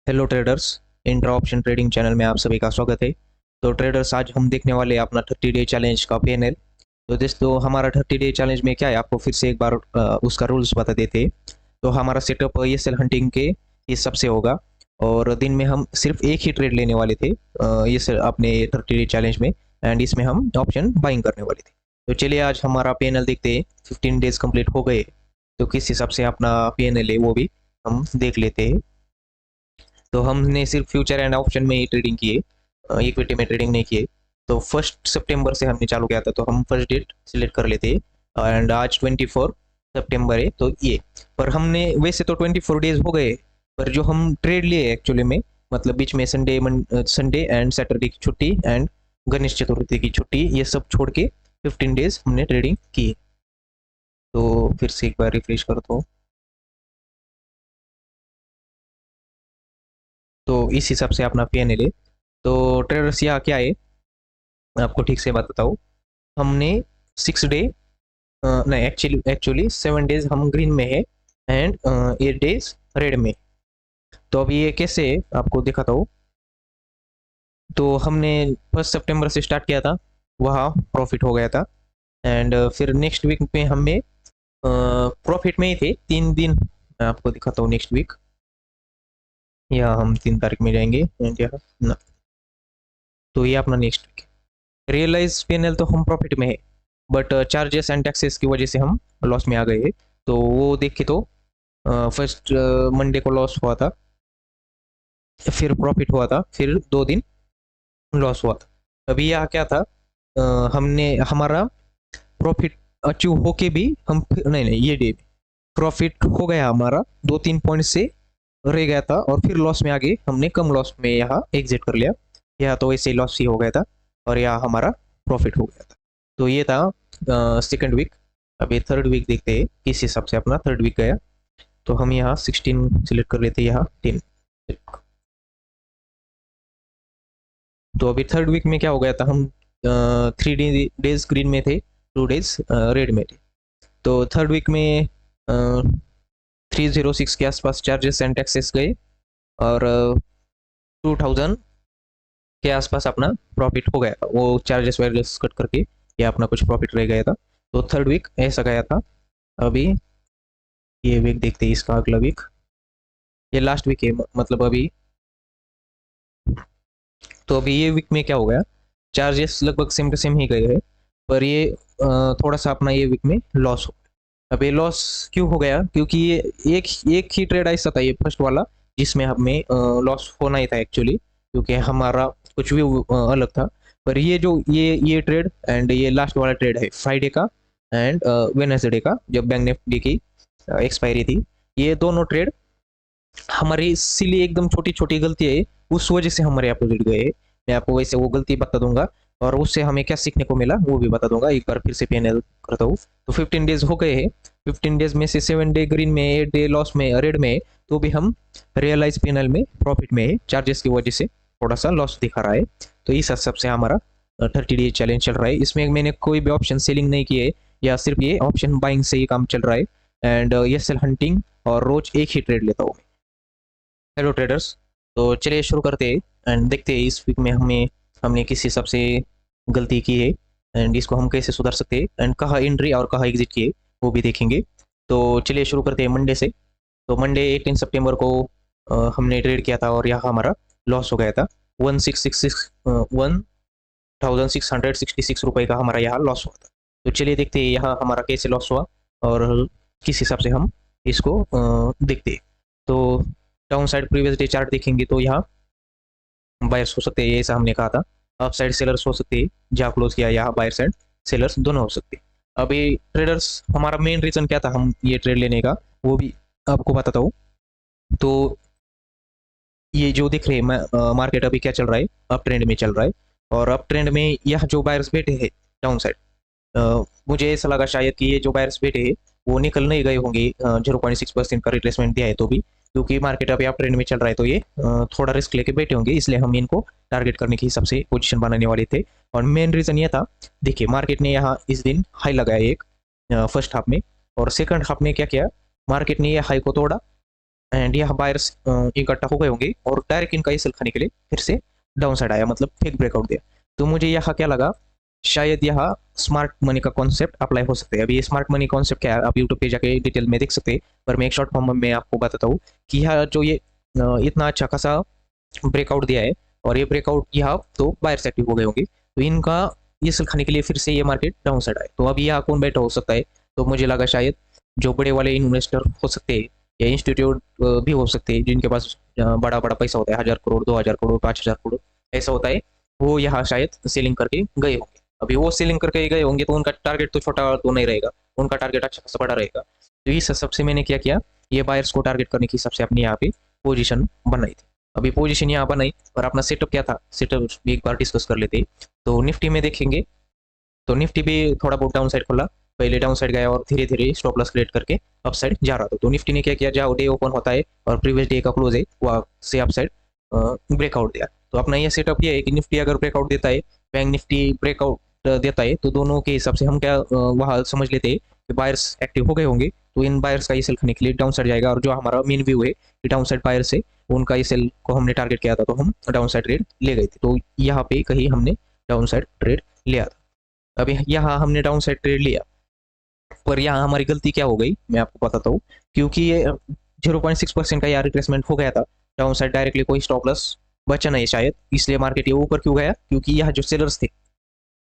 Hello traders, intra option trading channel में आप सभी का स्वागत है। तो ट्रेडर्स, आज हम देखने वाले हैं अपना 30 डे चैलेंज का पीएनएल। तो हमारा 30 डे चैलेंज में क्या है, आपको फिर से एक बार उसका रूल्स बता देते हैं। तो हमारा सेटअप ये सेल हंटिंग के हिसाब से होगा और दिन में हम सिर्फ एक ही ट्रेड लेने वाले थे ये सेल अपने 30 डे चैलेंज में। एंड इसमें हम ऑप्शन बाइंग करने वाले थे। तो चलिए आज हमारा पीएनएल देखते हैं। 15 डेज कंप्लीट हो गए तो किस हिसाब से अपना पीएनएल है वो भी हम देख लेते हैं। तो हमने सिर्फ फ्यूचर एंड ऑप्शन में ही ट्रेडिंग किए, इक्विटी में ट्रेडिंग नहीं किए। तो 1 सितंबर से हमने चालू किया था, तो हम फर्स्ट डेट सिलेक्ट कर लेते हैं। एंड आज 24 सितंबर है, तो ये पर हमने वैसे तो 24 डेज हो गए, पर जो हम ट्रेड लिए एक्चुअली में, मतलब बीच में संडे एंड सैटरडे की छुट्टी एंड गणेश चतुर्थी की छुट्टी, ये सब छोड़ के 15 डेज हमने ट्रेडिंग की। तो फिर से एक बार रिफ्रेश कर दो। तो इस हिसाब से अपना पीएनएल है। तो ट्रेडर्स यहाँ क्या है, मैं आपको ठीक से बताता हूँ। हमने 6 डे, नहीं, एक्चुअली एक्चुअली 7 डेज हम ग्रीन में है एंड 8 डेज रेड में। तो अभी ये कैसे है, आपको दिखाता हूँ। तो हमने 1 सितंबर से स्टार्ट किया था, वहाँ प्रॉफिट हो गया था। एंड फिर नेक्स्ट वीक में हमें प्रॉफिट में ही थे 3 दिन। मैं आपको दिखाता हूँ नेक्स्ट वीक। यहाँ हम 3 तारीख में जाएंगे एंड यहाँ ना। तो ये अपना नेक्स्ट वीक रियलाइज पीएनएल, तो हम प्रॉफिट में है, बट चार्जेस एंड टैक्सेस की वजह से हम लॉस में आ गए हैं। तो वो देख के तो फर्स्ट मंडे को लॉस हुआ था, फिर प्रॉफिट हुआ था, फिर 2 दिन लॉस हुआ था। अभी यहाँ क्या था, हमने हमारा प्रॉफिट अचीव होके भी हम नहीं नहीं, ये डे प्रॉफिट हो गया हमारा, 2-3 पॉइंट से रह गया था और फिर लॉस में आगे हमने कम लॉस में यहाँ एग्जिट कर लिया। यहाँ तो वैसे ही लॉस ही हो गया था और यहाँ हमारा प्रॉफिट हो गया था। तो ये था सेकंड वीक। अभी थर्ड वीक देखते हैं किस हिसाब से अपना थर्ड वीक गया। तो हम यहाँ 16 सिलेक्ट कर लेते हैं, यहाँ 10। तो अभी थर्ड वीक में क्या हो गया था, हम 3 डेज ग्रीन में थे, 2 डेज रेड में थे। तो थर्ड वीक में 306 के आसपास चार्जेस एंड टैक्सेस गए और 2000 के आसपास अपना प्रॉफिट हो गया। वो चार्जेस वार्जेस कट करके या अपना कुछ प्रॉफिट रह गया था। तो थर्ड वीक ऐसा गया था। अभी ये वीक देखते हैं, इसका अगला वीक, ये लास्ट वीक है, मतलब अभी। तो अभी ये वीक में क्या हो गया, चार्जेस लगभग सेम टू सेम ही गए हैं, पर ये थोड़ा सा अपना ये वीक में लॉस हो गया। अब ये लॉस क्यों हो गया, क्योंकि ये एक एक ही ट्रेड ऐसा था, ये फर्स्ट वाला, जिसमें हमें लॉस होना ही था एक्चुअली, क्योंकि हमारा कुछ भी अलग था। पर ये जो ये ट्रेड एंड ये लास्ट वाला ट्रेड है फ्राइडे का एंड वेडनेसडे का, जब बैंक निफ्टी की एक्सपायरी थी, ये दोनों ट्रेड हमारी सिली एकदम छोटी छोटी गलती है, उस वजह से हमारे अपोजिट गए। मैं आपको वैसे वो गलती बता दूंगा और उससे हमें क्या सीखने को मिला वो भी बता दूंगा। एक बार फिर से पीएनएल करता हूँ। तो 15 डेज हो गए हैं, 15 डेज में से 7 डे ग्रीन में, 8 डे लॉस में, रेड में, तो भी हम रियलाइज पीएनएल में प्रॉफिट में है। चार्जेस की वजह से थोड़ा सा लॉस दिखा रहा है। तो इस हिसाब से हमारा 30 डे चैलेंज चल रहा है। इसमें मैंने कोई भी ऑप्शन सेलिंग नहीं किए, या सिर्फ ये ऑप्शन बाइंग से ही काम चल रहा है। एंड ये सेल हंटिंग और रोज एक ही ट्रेड लेता हूँ। हेलो ट्रेडर्स, तो चलिए शुरू करते हैं एंड देखते हैं इस वीक में हमने किस हिसाब से गलती की है एंड इसको हम कैसे सुधार सकते हैं एंड कहाँ एंट्री और कहाँ एग्जिट किए वो भी देखेंगे। तो चलिए शुरू करते हैं मंडे से। तो मंडे 18 सितंबर को हमने ट्रेड किया था और यहाँ हमारा लॉस हो गया था। 1666 रुपये का हमारा यहाँ लॉस हुआ था। तो चलिए देखते हैं यहाँ हमारा कैसे लॉस हुआ और किस हिसाब से हम इसको देखते हैं। तो down side previous day chart देखेंगे तो यहाँ बायर्स हो सकते हैं, ऐसा हमने कहा था। अप साइड सेलर्स हो सकते हैं, जहाँ क्लोज किया यहाँ बायर साइड सेलर्स दोनों हो सकते हैं। अभी ट्रेडर्स, हमारा मेन रीजन क्या था हम ये ट्रेड लेने का, वो भी आपको बताता हूँ। तो ये जो दिख रहे हैं मार्केट अभी क्या चल रहा है, अप ट्रेंड में चल रहा है। और अप ट्रेंड में यह जो बायर्स बैठे हैं डाउन साइड, मुझे ऐसा लगा शायद कि ये जो बायर्स बैठे हैं वो निकल नहीं गए होंगे 0.6% का रिट्रेसमेंट दिया है तो भी, क्योंकि मार्केट अभी आप ट्रेंड में चल रहा है, तो ये थोड़ा रिस्क लेके बैठे होंगे, इसलिए हम इनको टारगेट करने के हिसाब से पोजीशन बनाने वाले थे। और मेन रीजन ये था, देखिए मार्केट ने यहाँ इस दिन हाई लगाया एक फर्स्ट हाफ में, और सेकंड हाफ में क्या किया, मार्केट ने ये हाई को तोड़ा एंड यहाँ बायर्स इकट्ठा हो गए होंगे और डायरेक्ट इनका ये सेल खाने के लिए फिर से डाउन साइड आया, मतलब फेक ब्रेकआउट दिया। तो मुझे यहाँ क्या लगा, शायद यहाँ स्मार्ट मनी का कॉन्सेप्ट अप्लाई हो सकता है। अभी ये स्मार्ट मनी कॉन्सेप्ट क्या है आप यूट्यूब पे जाके डिटेल में देख सकते हैं, पर मैं एक शॉर्ट फॉर्म में आपको बताता हूँ कि यहाँ जो ये इतना अच्छा खासा ब्रेकआउट दिया है और ये ब्रेकआउट यहाँ तो बायर से एक्टिव हो गए होंगे, तो इनका ये सेल खाने के लिए फिर से ये मार्केट डाउन साइड आए। तो अभी यहाँ कौन बैठा हो सकता है, तो मुझे लगा शायद जो बड़े वाले इन्वेस्टर हो सकते हैं या इंस्टीट्यूट भी हो सकते हैं जिनके पास बड़ा बड़ा पैसा होता है, 1000 करोड़ 2000 करोड़ 5000 करोड़ ऐसा होता है, वो यहाँ शायद सेलिंग करके गए होंगे। अभी वो सेलिंग करके गए होंगे तो उनका टारगेट तो छोटा तो नहीं रहेगा, उनका टारगेट अच्छा खासा बड़ा रहेगा। तो इस हिसाब से मैंने क्या किया, ये बायर्स को टारगेट करने के हिसाब से अपनी यहाँ पे पोजीशन बनाई थी। अभी पोजीशन यहाँ बनाई और अपना सेटअप क्या था, सेटअप भी एक बार डिस्कस कर लेते। तो निफ्टी में देखेंगे तो निफ्टी भी थोड़ा बहुत डाउन साइड खुला, पहले डाउन साइड गया और धीरे धीरे स्टॉप लॉस क्रिएट करके अप साइड जा रहा था। तो निफ्टी ने क्या किया, जहाँ डे ओपन होता है और प्रीवियस डे का क्लोज है वहाँ से अप साइड ब्रेकआउट दिया। तो अपना ये सेटअप ये है कि निफ्टी अगर ब्रेकआउट देता है, बैंक निफ्टी ब्रेकआउट देता है, तो दोनों के हिसाब से हम क्या वहाँ समझ लेते हैं कि बायर्स एक्टिव हो गए होंगे। तो इन बायर्स का ये सेल करने के लिए डाउन साइड जाएगा और जो हमारा मेन व्यू है कि डाउन साइड बायर्स है उनका ये सेल को हमने टारगेट किया था, तो हम डाउन साइड ट्रेड ले गए थे। तो यहाँ पे कहीं हमने डाउन साइड ट्रेड लिया था। अभी यहाँ हमने डाउन साइड ट्रेड लिया, पर यहाँ हमारी गलती क्या हो गई मैं आपको बताता हूँ। क्योंकि ये 0.6% का यहाँ रिट्रेसमेंट हो गया था डाउन साइड, डायरेक्टली कोई स्टॉप लॉस बचा नहीं शायद, इसलिए मार्केट ये ऊपर क्यों गया, क्योंकि यहाँ जो सेलर्स थे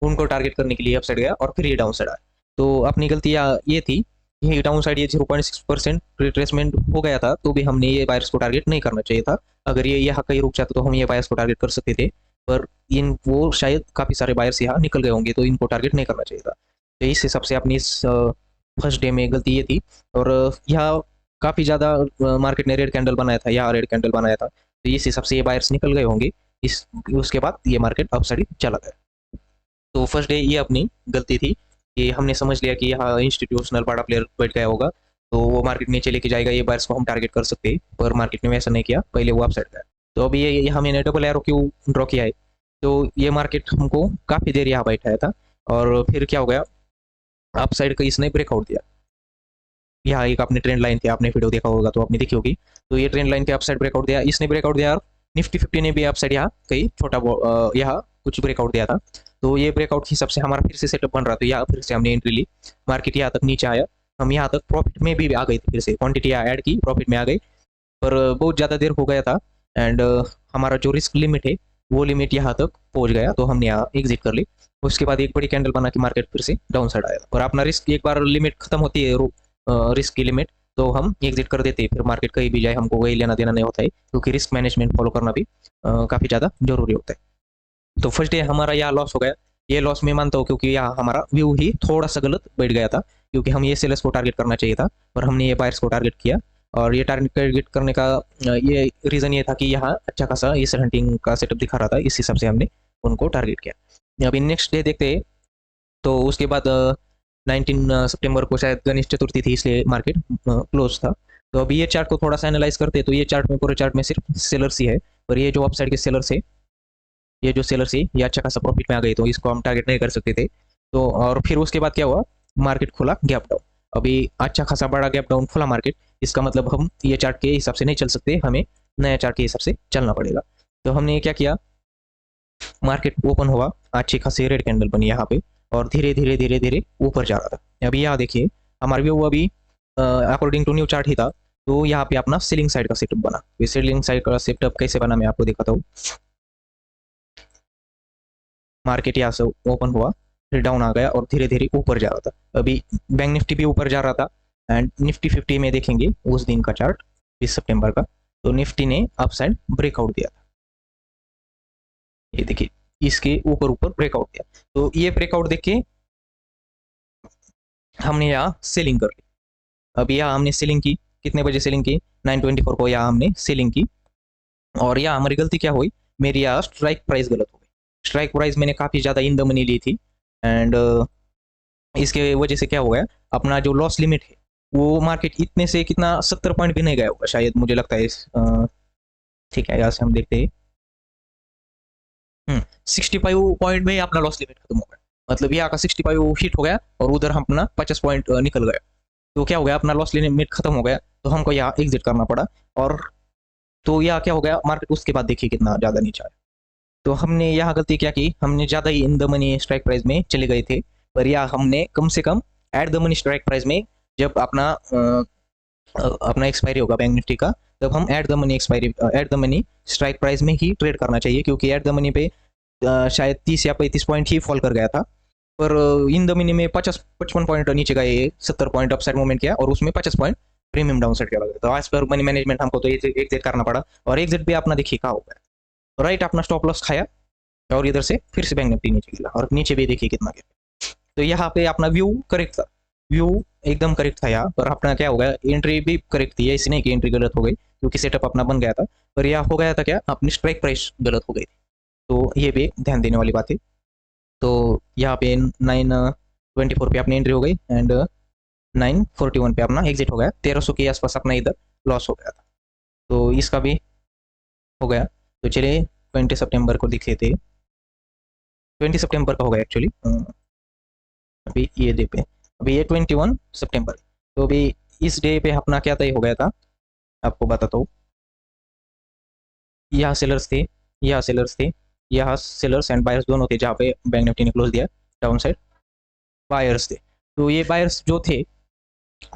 उनको टारगेट करने के लिए अप साइड गया और फिर ये डाउन साइड आया। तो अपनी गलती ये थी कि डाउन साइड ये 0.6% रिट्रेसमेंट हो गया था, तो भी हमने ये बायर्स को टारगेट नहीं करना चाहिए था। अगर ये यहाँ कहीं रुक जाता तो हम ये बायर्स को टारगेट कर सकते थे, पर इन वो शायद काफ़ी सारे बायर्स यहाँ निकल गए होंगे, तो इनको टारगेट नहीं करना चाहिए था। तो इस हिसाब से अपनी इस फर्स्ट डे में गलती ये थी। और यहाँ काफ़ी ज़्यादा मार्केट ने रेड कैंडल बनाया था, यहाँ रेड कैंडल बनाया था, तो इस हिसाब से ये बायर्स निकल गए होंगे। इस उसके बाद ये मार्केट अप साइड चला गया। तो फर्स्ट डे ये अपनी गलती थी कि हमने समझ लिया कि यहाँ इंस्टीट्यूशनल बड़ा प्लेयर बैठ गया होगा तो वो मार्केट नीचे लेके जाएगा, ये बायर्स को हम टारगेट कर सकते हैं, पर मार्केट ने वैसा नहीं किया, पहले वो अपसाइड गया। तो अभी ये यहाँ मैंने डबल एरो क्यों ड्रॉ किया है, तो ये मार्केट हमको काफ़ी देर यहाँ बैठाया था और फिर क्या हो गया, अपसाइड का इसने ब्रेकआउट दिया। यहाँ एक आपने ट्रेंड लाइन थी, आपने वीडियो देखा होगा तो आपने देखी होगी, तो ये ट्रेंड लाइन के अपसाइड ब्रेकआउट दिया, इसने ब्रेकआउट दिया और निफ्टी 50 ने भी अपसाइड यहाँ कहीं छोटा यहाँ कुछ ब्रेकआउट दिया था। तो ये ब्रेकआउट के हिसाब से हमारा फिर से सेटअप बन रहा था, यहाँ फिर से हमने एंट्री ली, मार्केट यहाँ तक नीचे आया, हम यहाँ तक प्रॉफिट में भी आ गए थे, फिर से क्वांटिटी ऐड की प्रॉफिट में आ गई, पर बहुत ज़्यादा देर हो गया था एंड हमारा जो रिस्क लिमिट है वो लिमिट यहाँ तक पहुँच गया, तो हमने यहाँ एग्जिट कर ली। उसके बाद एक बड़ी कैंडल बना के मार्केट फिर से डाउन साइड आया, पर अपना रिस्क एक बार लिमिट खत्म होती है रिस्क की लिमिट, तो हम एग्जिट कर देते हैं, फिर मार्केट कहीं भी जाए हमको वही लेना देना नहीं होता है, क्योंकि रिस्क मैनेजमेंट फॉलो करना भी काफ़ी ज़्यादा जरूरी होता है। तो फर्स्ट डे हमारा यहाँ लॉस हो गया, ये लॉस मैं मानता हूँ क्योंकि यहाँ हमारा व्यू ही थोड़ा सा गलत बैठ गया था, क्योंकि हम ये सेलर्स को टारगेट करना चाहिए था और हमने ये बायर्स को टारगेट किया। और ये टारगेट करने का ये रीज़न ये था कि यहाँ अच्छा खासा ये सेल हंटिंग का सेटअप दिखा रहा था, इस हिसाब से हमने उनको टारगेट किया। अभी नेक्स्ट डे देखते हैं, तो उसके बाद 19 सितंबर को शायद गणेश चतुर्थी थी, इसलिए मार्केट क्लोज था। तो अभी ये चार्ट को थोड़ा सा एनालाइज करते हैं, तो ये चार्ट में पूरे चार्ट में सिर्फ सेलर्स ही है, और ये जो अपसाइड के सेलर्स है, ये जो सेलर्स है ये अच्छा खासा प्रॉफिट में आ गए, तो इसको हम टारगेट नहीं कर सकते थे। तो और फिर उसके बाद क्या हुआ, मार्केट खुला गैप डाउन, अभी अच्छा खासा बड़ा गैप डाउन खुला मार्केट, इसका मतलब हम ये चार्ट के हिसाब से नहीं चल सकते, हमें नया चार्ट के हिसाब से चलना पड़ेगा। तो हमने क्या किया, मार्केट ओपन हुआ, अच्छी खासी रेड कैंडल बनी यहाँ पे और धीरे धीरे धीरे धीरे ऊपर जा रहा था। अभी यहाँ देखिए हमारा व्यू अभी अकॉर्डिंग टू न्यू चार्ट ही था, तो यहाँ पे अपना सेलिंग साइड का सेटअप बना। सेलिंग साइड का सेटअप कैसे बना मैं आपको दिखाता हूँ। मार्केट यहाँ से ओपन हुआ, फिर डाउन आ गया और धीरे धीरे ऊपर जा रहा था। अभी बैंक निफ्टी भी ऊपर जा रहा था एंड निफ्टी 50 में देखेंगे उस दिन का चार्ट 20 सितंबर का, तो निफ्टी ने अप साइड ब्रेकआउट दिया था, ये देखिए इसके ऊपर ऊपर ब्रेकआउट दिया। तो ये ब्रेकआउट देख के हमने यहाँ सेलिंग कर ली। अब यहाँ हमने सेलिंग की, कितने बजे सेलिंग की, 9:24 को यहाँ हमने सेलिंग की। और यहाँ हमारी गलती क्या हुई, मेरी यहाँ स्ट्राइक प्राइस गलत हो गई। स्ट्राइक प्राइस मैंने काफ़ी ज़्यादा इन द मनी ली थी एंड इसके वजह से क्या हो गया, अपना जो लॉस लिमिट है वो मार्केट इतने से कितना 70 पॉइंट भी नहीं गया होगा शायद, मुझे लगता है। ठीक है, यहाँ से हम देखते हैं 65 पॉइंट में अपना लॉस लिमिट खत्म हो गया, मतलब यहाँ का 65 हिट हो गया और उधर हम अपना 50 पॉइंट निकल गया। तो क्या हो गया, अपना लॉस लिमिट खत्म हो गया। तो हमको यहाँ एग्जिट करना पड़ा। और तो यहाँ क्या हो गया, मार्केट उसके बाद देखिए कितना ज़्यादा नीचे आया। तो हमने यहाँ गलती क्या की, हमने ज़्यादा ही in the money strike price में चले गए थे। पर यहाँ हमने कम से कम at the money strike price में, जब अपना एक्सपायरी होगा बैंक निफ्टी का, तब हम eight the money strike price में ही ट्रेड करना चाहिए। क्योंकि एट द मनी पे शायद 30 या 35 पॉइंट ही फॉल कर गया था, पर इन द मनी में 55 पॉइंट नीचे गए, 70 पॉइंट अपसाइड मूवमेंट किया और उसमें 50 पॉइंट प्रीमियम डाउन साइड किया। तो आज पर मनी मैनेजमेंट हमको तो एग्जिट करना पड़ा। और एग्जिट भी अपना देखिए कहाँ हो गया, राइट, अपना स्टॉप लॉस खाया और इधर से फिर से बैंक निफ्टी नीचे गिरा और नीचे भी देखिए कितना गिरा। तो यहाँ पे अपना व्यू करेक्ट था, व्यू एकदम करेक्ट था यहाँ पर। अपना क्या हो गया, एंट्री भी करेक्ट थी, ऐसी नहीं कि एंट्री गलत हो गई, क्योंकि सेटअप अपना बन गया था। पर यह हो गया था क्या, अपनी स्ट्राइक प्राइस गलत हो गई थी। तो ये भी ध्यान देने वाली बात है। तो यहाँ पे 924 पे अपनी एंट्री हो गई एंड 941 पे अपना एग्जिट हो गया। 1300 के आसपास अपना इधर लॉस हो गया था। तो इसका भी हो गया। तो चलिए 20 सितंबर को दिखे थे, 20 सितंबर का हो गया एक्चुअली। अभी ये डे पे, अभी ये 21 सितंबर। तो अभी इस डे पे अपना क्या तय हो गया था, आपको बताता हूँ। यहाँ सेलर्स थे, यहाँ सेलर्स थे, यहाँ सेलर्स एंड बायर्स दोनों थे, जहाँ पे बैंक निफ्टी ने क्लोज दिया डाउन साइड, बायर्स थे। तो ये बायर्स जो थे,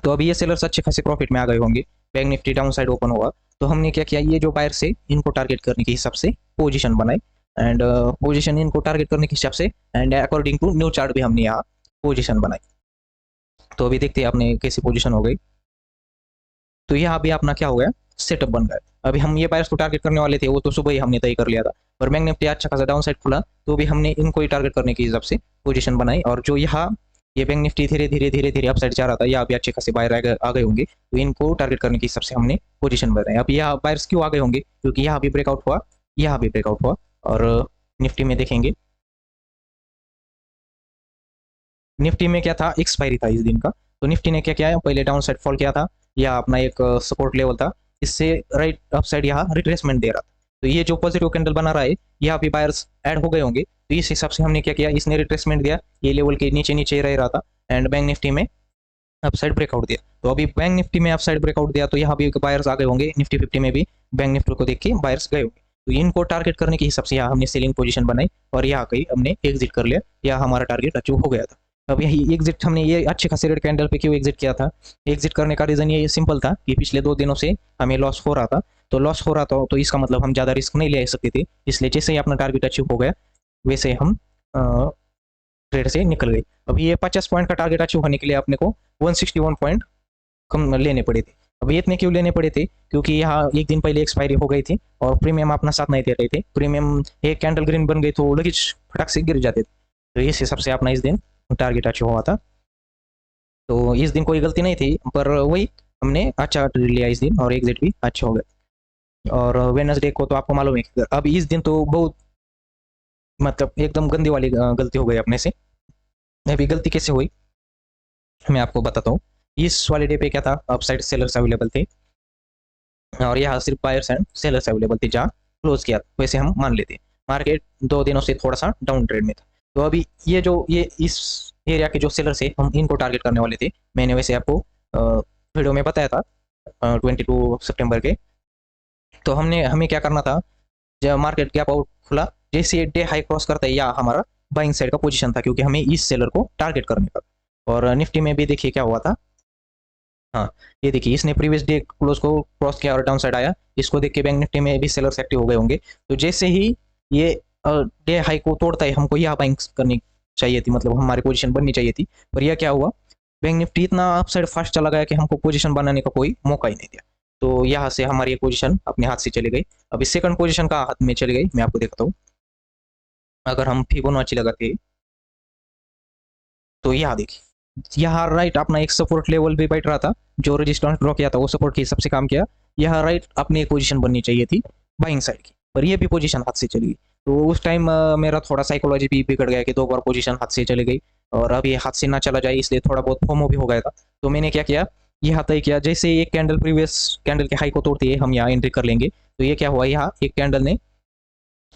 तो अभी ये सेलर्स अच्छे खासे प्रॉफिट में आ गए होंगे। Bank Nifty down side open हुआ तो हमने क्या किया, ये जो बायर्स है इनको टारगेट करने के हिसाब से पोजीशन बनाई एंड पोजीशन इनको टारगेट करने के हिसाब से and according to new chart भी हमने यहाँ पोजीशन बनाई। तो अभी देखते हैं आपने कैसी पोजीशन हो गई। तो यहाँ अभी अपना क्या हो गया, सेटअप बन गया। अभी हम ये बायर्स को टारगेट करने वाले थे, वो तो सुबह ही हमने तय कर लिया था। पर बैंक निफ्टी अच्छा खासा डाउन साइड खुला तो भी हमने इनको ही टारगेट करने के हिसाब से पोजीशन बनाई। और जो यहाँ ये बैंक निफ्टी धीरे धीरे अपसाइड जा रहा था, यहाँ भी अच्छे खासे बायर आ गए होंगे, तो इनको टारगेट करने के हिसाब से हमने पोजीशन बनाई। अब यहाँ बायर्स क्यों आ गए होंगे, क्योंकि यहाँ भी ब्रेकआउट हुआ, यहाँ भी ब्रेकआउट हुआ। और निफ्टी में देखेंगे, निफ्टी में क्या था, एक्सपायरी था इस दिन का। तो निफ्टी ने क्या किया, पहले डाउन साइड फॉल किया था, यह अपना एक सपोर्ट लेवल था, इससे राइट अप साइड यहाँ रिट्रेसमेंट दे रहा था। तो ये जो पॉजिटिव कैंडल बना रहा है, यहाँ भी बायर्स ऐड हो गए होंगे। तो इस हिसाब से हमने क्या किया, इसने रिट्रेसमेंट दिया, ये लेवल के नीचे नीचे रह रहा था एंड बैंक निफ्टी में अपसाइड ब्रेकआउट दिया। तो अभी बैंक निफ्टी में अपसाइड ब्रेकआउट दिया तो यहाँ भी बायर्स आ गए होंगे, निफ्टी 50 में भी बैंक निफ्टी को देख के बायर्स गए होंगे। तो इनको टारगेट करने के हिसाब से यहाँ हमने सेलिंग पोजीशन बनाई और यहाँ कहीं हमने एग्जिट कर लिया, यहाँ हमारा टारगेट अचीव हो गया था। अब यही एग्जिट हमने ये अच्छे खासे रेड कैंडल पे क्यों एग्जिट किया था, एग्जिट करने का रीजन ये सिंपल था कि पिछले 2 दिनों से हमें लॉस हो रहा था। तो लॉस हो रहा था तो इसका मतलब हम ज़्यादा रिस्क नहीं ले सकते थे, इसलिए जैसे ही अपना टारगेट अचीव हो गया वैसे हम ट्रेड से निकल गए। अभी ये 50 पॉइंट का टारगेट अचीव होने के लिए अपने को 161 पॉइंट कम लेने पड़े थे। अब इतने क्यों लेने पड़े थे, क्योंकि यहाँ एक दिन पहले एक्सपायरी हो गई थी और प्रीमियम अपना साथ नहीं दे रहे थे। प्रीमियम एक कैंडल ग्रीन बन गई तो लगेज फटाक से गिर जाते थे। तो इस हिसाब से अपना इस दिन टारगेट अचीव हुआ था। तो इस दिन कोई गलती नहीं थी, पर वही हमने अच्छा लिया इस दिन और एग्जिट भी अच्छे हो गए। और वेडनेसडे को तो आपको मालूम है, अब इस दिन तो बहुत मतलब एकदम गंदी वाली गलती हो गई अपने से। अभी गलती कैसे हुई मैं आपको बताता हूँ। इस वाले डे पे क्या था, अपसाइड सेलर्स अवेलेबल थे और यहाँ सिर्फ बायर्स एंड सेलर्स अवेलेबल थे। जहाँ क्लोज किया वैसे हम मान लेते, मार्केट 2 दिनों से थोड़ा सा डाउन ट्रेड में था। तो अभी ये इस एरिया के जो सेलर्स है हम इनको टारगेट करने वाले थे। मैंने वैसे आपको वीडियो में बताया था 22 सितंबर के। तो हमें क्या करना था, जब मार्केट गैप आउट खुला, जैसे ये डे हाई क्रॉस करता है, या हमारा बाइंग साइड का पोजीशन था, क्योंकि हमें इस सेलर को टारगेट करने का। और निफ्टी में भी देखिए क्या हुआ था, हाँ ये देखिए इसने प्रीवियस डे क्लोज को क्रॉस किया और डाउन साइड आया। इसको देख के बैंक निफ्टी में भी सेलर्स एक्टिव हो गए होंगे। तो जैसे ही ये डे हाई को तोड़ता है, हमको यह बाइंग करनी चाहिए थी, मतलब हमारी पोजीशन बननी चाहिए थी। पर यह क्या हुआ, बैंक निफ्टी इतना अपसाइड फास्ट चला गया कि हमको पोजीशन बनाने का कोई मौका ही नहीं दिया। तो यहाँ से हमारी पोजीशन अपने हाथ से चली गई। अभी सेकंड पोजीशन का हाथ में चली गई, मैं आपको देखता हूँ। अगर हम फिबोनाची लगाते तो यहाँ देखिए, यहाँ राइट अपना एक सपोर्ट लेवल भी बैठ रहा था, जो रेजिस्टेंस ड्रॉ किया था वो सपोर्ट के हिसाब से काम किया। यहाँ राइट अपनी एक पोजीशन बननी चाहिए थी बाइंग साइड की, पर ये भी पोजीशन हाथ से चली गई। तो उस टाइम मेरा थोड़ा साइकोलॉजी भी बिगड़ गया कि 2 बार पोजीशन हाथ से चली गई और अब ये हाथ से ना चला जाए, इसलिए थोड़ा बहुत फोमो भी हो गया था। तो मैंने क्या किया, यहाँ तय किया जैसे एक कैंडल प्रीवियस कैंडल के हाई को तोड़ती है हम यहाँ एंट्री कर लेंगे। तो ये क्या हुआ, यहाँ एक कैंडल ने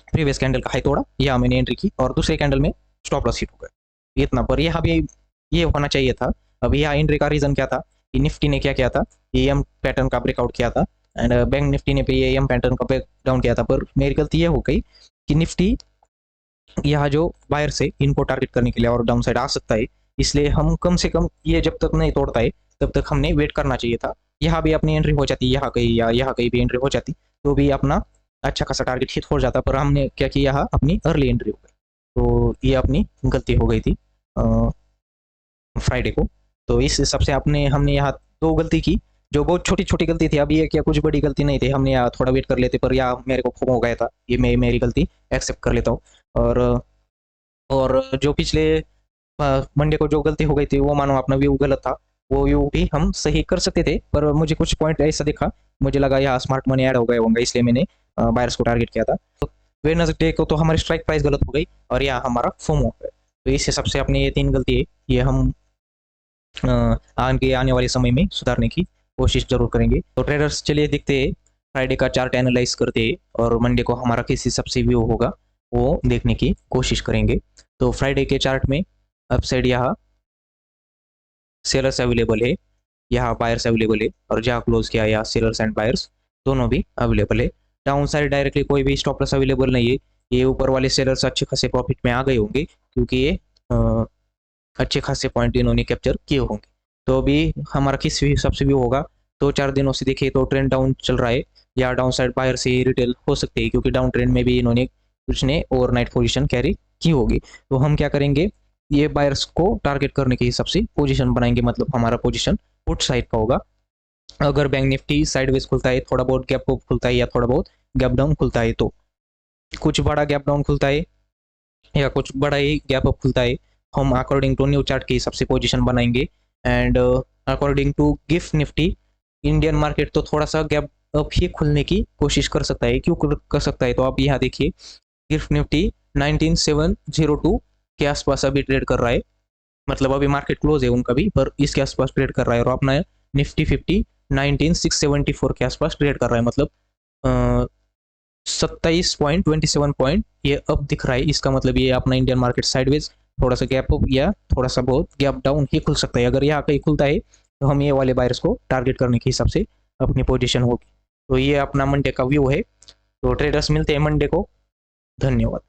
प्रीवियस कैंडल का हाई तोड़ा, यहाँ मैंने एंट्री की और दूसरे कैंडल में स्टॉप लॉस हिट हो गया इतना। पर यहाँ भी ये होना चाहिए था। अब यहाँ एंट्री का रीजन क्या था, कि निफ्टी ने क्या किया था, एएम पैटर्न का ब्रेकआउट किया था एंड बैंक निफ्टी ने भी एएम पैटर्न का ब्रेक डाउन किया था। पर मेरी गलती ये हो गई कि निफ्टी यहाँ जो बायर से इनको टारगेट करने के लिए और डाउन साइड आ सकता है, इसलिए हम कम से कम ये जब तक नहीं तोड़ता है तब तक हमने वेट करना चाहिए था। यहाँ भी अपनी एंट्री हो जाती, यहाँ कहीं या यहाँ कहीं भी एंट्री हो जाती तो भी अपना अच्छा खासा टारगेट हिट हो जाता, पर हमने क्या किया, यहाँ अपनी अर्ली एंट्री हो गई, तो ये अपनी गलती हो गई थी फ्राइडे को। तो इस हिसाब से हमने यहाँ दो गलती की, जो बहुत छोटी छोटी गलती थी। अब ये क्या कुछ बड़ी गलती नहीं थी, हमने यहाँ थोड़ा वेट कर लेते, पर यहाँ मेरे को खो हो गया था, ये मेरी गलती एक्सेप्ट कर लेता हूँ। और जो पिछले मंडे को जो गलती हो गई थी, वो मानो अपना व्यू गलत था, वो व्यू भी हम सही कर सकते थे, पर मुझे कुछ पॉइंट ऐसा दिखा, मुझे लगा यहाँ स्मार्ट मनी ऐड हो गए होंगे, इसलिए मैंने बायर्स को टारगेट किया था। तो वेडनेसडे को तो हमारी स्ट्राइक प्राइस गलत हो गई और यहाँ हमारा फोमो हो गया। तो इस हिसाब से अपने ये 3 गलती है, ये हम आने वाले समय में सुधारने की कोशिश जरूर करेंगे। तो ट्रेडर्स चलिए देखते हैं, फ्राइडे का चार्ट एनालाइज करते हैं और मंडे को हमारा किस हिसाब से व्यू होगा वो देखने की कोशिश करेंगे। तो फ्राइडे के चार्ट में अपसाइड यहाँ सेलर्स अवेलेबल है, यहाँ बायर्स अवेलेबल है, और जहाँ क्लोज किया यहाँ सेलर्स एंड बायर्स दोनों भी अवेलेबल है। डाउन साइड डायरेक्टली कोई भी स्टॉप लॉस अवेलेबल नहीं है। ये ऊपर वाले सेलर्स अच्छे खासे प्रॉफिट में आ गए होंगे, क्योंकि ये अच्छे खासे पॉइंट इन्होंने कैप्चर किए होंगे। तो अभी हमारा किस हिसाब से व्यू होगा, 2-4 दिनों से देखिए तो ट्रेंड डाउन चल रहा है, या डाउन साइड बायर से रिटेल हो सकते हैं, क्योंकि डाउन ट्रेंड में भी इन्होंने कुछ ने ओवरनाइट पोजीशन कैरी की होगी। तो हम क्या करेंगे, ये बायर्स को टारगेट करने के हिसाब से पोजीशन बनाएंगे, मतलब हमारा पोजीशन पुट साइड का होगा। अगर बैंक निफ्टी साइडवेज खुलता है, थोड़ा बहुत गैप अप खुलता है या थोड़ा बहुत गैप डाउन खुलता है, तो कुछ बड़ा गैप डाउन खुलता है या कुछ बड़ा ही गैप अप खुलता है, हम अकॉर्डिंग टू न्यू चार्ट के हिसाब से पोजीशन बनाएंगे। And according to GIFT Nifty, Indian market तो थोड़ा सा गैप अप ही खुलने की कोशिश कर सकता है। क्यों कर सकता है, तो आप यहाँ देखिए गिफ्ट निफ्टी 19702 के आसपास अभी ट्रेड कर रहा है, मतलब अभी मार्केट क्लोज है उनका भी, पर इसके आसपास ट्रेड कर रहा है। और अपना निफ्टी 50 19674 के आसपास ट्रेड कर रहा है, मतलब 27.27 पॉइंट ये अब दिख रहा है। इसका मतलब ये अपना इंडियन मार्केट साइडवेज थोड़ा सा गैप अप या थोड़ा सा बहुत गैप डाउन ही खुल सकता है। अगर यहाँ कहीं खुलता है तो हम ये वाले बायर्स को टारगेट करने के हिसाब से अपनी पोजीशन होगी। तो ये अपना मंडे का व्यू है। तो ट्रेडर्स मिलते हैं मंडे को, धन्यवाद।